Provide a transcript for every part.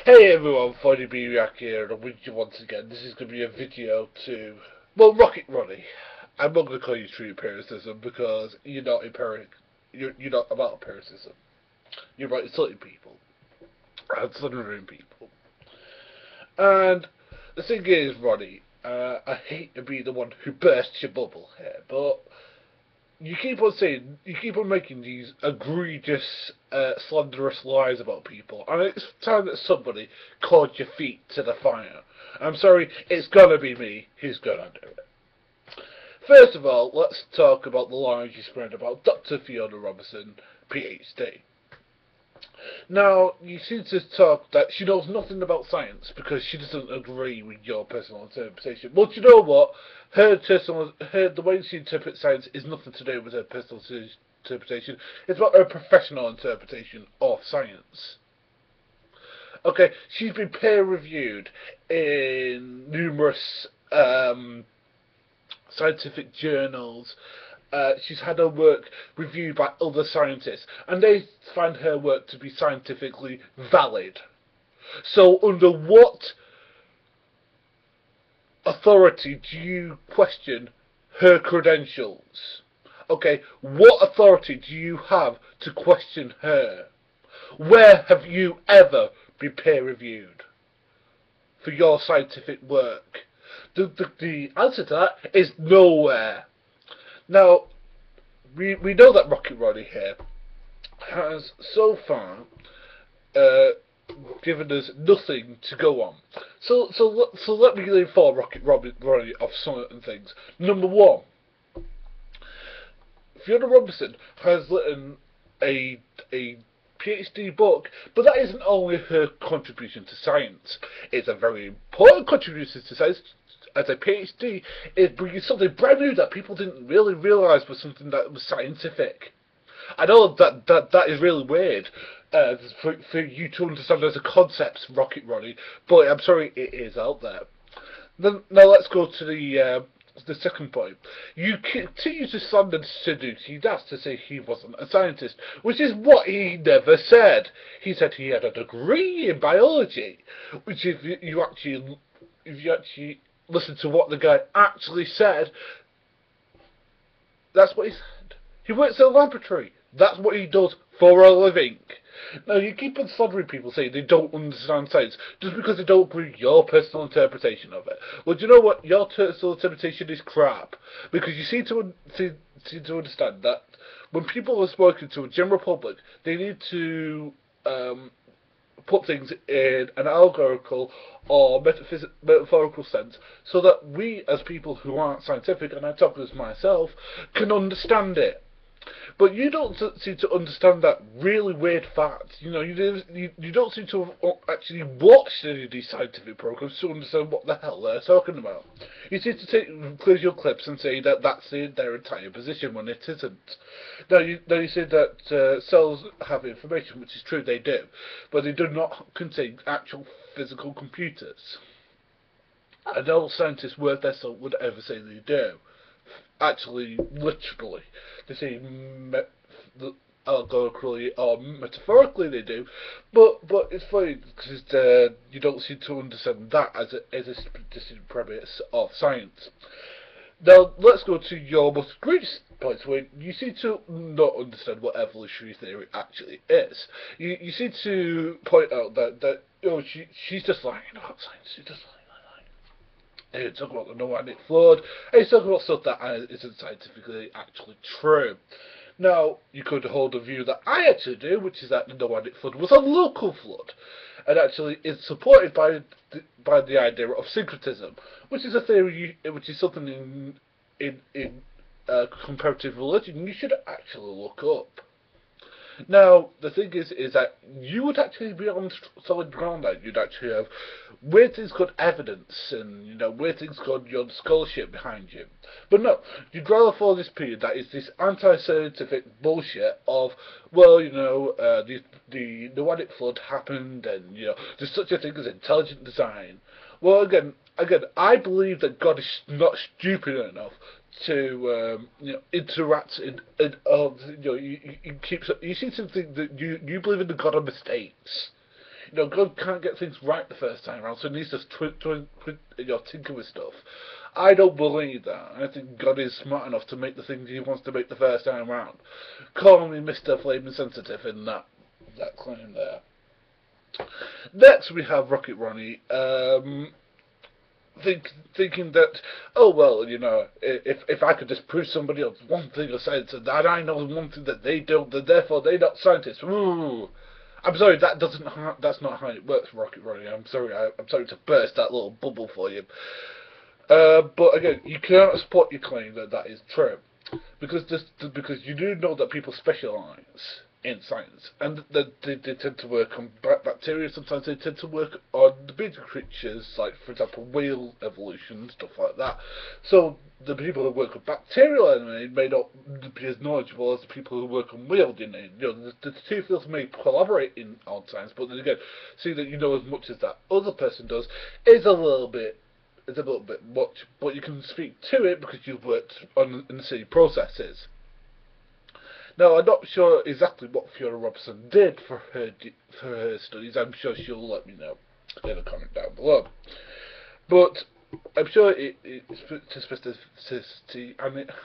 Hey everyone, Phoneybeetlemaniacxs here, and I'm with you once again. This is going to be a video to, well, Rocket Ronnie. I'm not going to call you true empiricism because you're not you're not about empiricism. You're about insulting people and slandering people. And the thing is, Ronnie, I hate to be the one who bursts your bubble here, but you keep on making these egregious, slanderous lies about people, and it's time that somebody called your feet to the fire. I'm sorry, it's gonna be me who's gonna do it. First of all, let's talk about the lies you spread about Dr Fiona Robinson, PhD. Now, you seem to talk that she knows nothing about science because she doesn't agree with your personal interpretation. But you know what? The way she interprets science is nothing to do with her personal interpretation. It's about her professional interpretation of science. Okay, she's been peer-reviewed in numerous scientific journals. She's had her work reviewed by other scientists, and they find her work to be scientifically valid. So, under what authority do you question her credentials? Okay, what authority do you have to question her? Where have you ever been peer-reviewed for your scientific work? The answer to that is nowhere. Now, we know that Rocket Ronnie here has so far given us nothing to go on. So let me inform Rocket Ronnie of certain things. Number one, Fiona Robinson has written a PhD book, but that isn't only her contribution to science. It's a very important contribution to science. As a PhD, is bringing something brand new that people didn't really realise was something that was scientific. I know that is really weird for you to understand as a concept, Rocket Ronnie, but I'm sorry, it is out there. Now let's go to the second point. You continue to slander Suzuki Das to say he wasn't a scientist, which is what he never said. He said he had a degree in biology, which if you actually listen to what the guy actually said, that's what he said. He works in a laboratory. That's what he does for a living. Now, you keep on slandering people saying they don't understand science just because they don't agree with your personal interpretation of it. Well, do you know what? Your personal interpretation is crap. Because you seem to understand that when people are speaking to a general public, they need to put things in an allegorical or metaphorical sense so that we, as people who aren't scientific, and I talk as myself, can understand it. But you don't seem to understand that really weird fact. You know, you don't seem to have actually watched any of these scientific programs to understand what the hell they're talking about. You seem to close your clips and say that that's their entire position when it isn't. Now you say that cells have information, which is true, they do, but they do not contain actual physical computers. And no scientist worth their salt would ever say they do. Actually, literally, they say allegorically or metaphorically they do, but it's funny because you don't seem to understand that as a distinct premise of science. Now let's go to your most egregious points where you seem to not understand what evolutionary theory actually is. You seem to point out that she's just lying about science. She's just lying. And talk about the no-hangout flood, and he's talking about stuff that isn't scientifically actually true. Now, you could hold a view that I actually do, which is that the no-hangout flood was a local flood, and actually is supported by the idea of syncretism, which is a theory, which is something in comparative religion you should actually look up. Now, the thing is that you would actually be on solid ground there. You'd actually have where things got evidence and, where things got your scholarship behind you. But no, you'd rather follow this period that is this anti-scientific bullshit of, well, the Noahic flood happened and, there's such a thing as intelligent design. Well, again, I believe that God is not stupid enough to interact you seem to think that you believe in the God of mistakes. You know, God can't get things right the first time around, so he needs to tinker with stuff. I don't believe that. I think God is smart enough to make the things he wants to make the first time round. Call me Mr. Flaming Sensitive in that claim there. Next we have Rocket Ronnie, thinking that, oh well, you know, if I could just prove somebody else one thing of science and that I know one thing that they don't, then therefore they're not scientists. Ooh. I'm sorry, that's not how it works, Rocket Ronnie. I'm sorry to burst that little bubble for you. But again, you cannot support your claim that that is true, because you do know that people specialise in science, and they tend to work on bacteria. Sometimes they tend to work on the bigger creatures, like for example whale evolution, stuff like that. So the people who work on bacterial DNA may not be as knowledgeable as the people who work on whale DNA. You know, the two fields may collaborate on science, but then again, see that you know as much as that other person does is a little bit much, but you can speak to it because you've worked on in the same processes. Now, I'm not sure exactly what Fiona Robertson did for her studies. I'm sure she'll let me know in a comment down below. But I'm sure it's to specificity,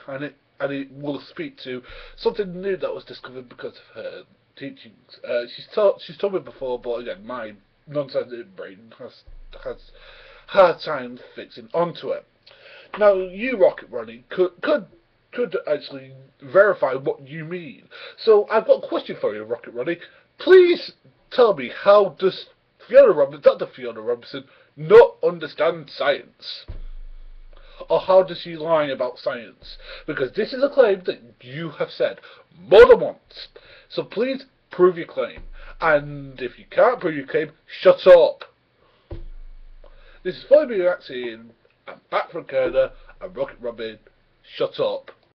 and it will speak to something new that was discovered because of her teachings. She's told me before, but again, my non-scientific brain has hard time fixing onto it. Now, you, Rocket Ronnie, could actually verify what you mean. So I've got a question for you, Rocket Ronnie. Please tell me, how does Dr. Fiona Robinson not understand science? Or how does she lie about science? Because this is a claim that you have said more than once. So please prove your claim. And if you can't prove your claim, shut up. This is Phoneybeetlemaniacxs. I'm back from Canada, and Rocket Robin, shut up.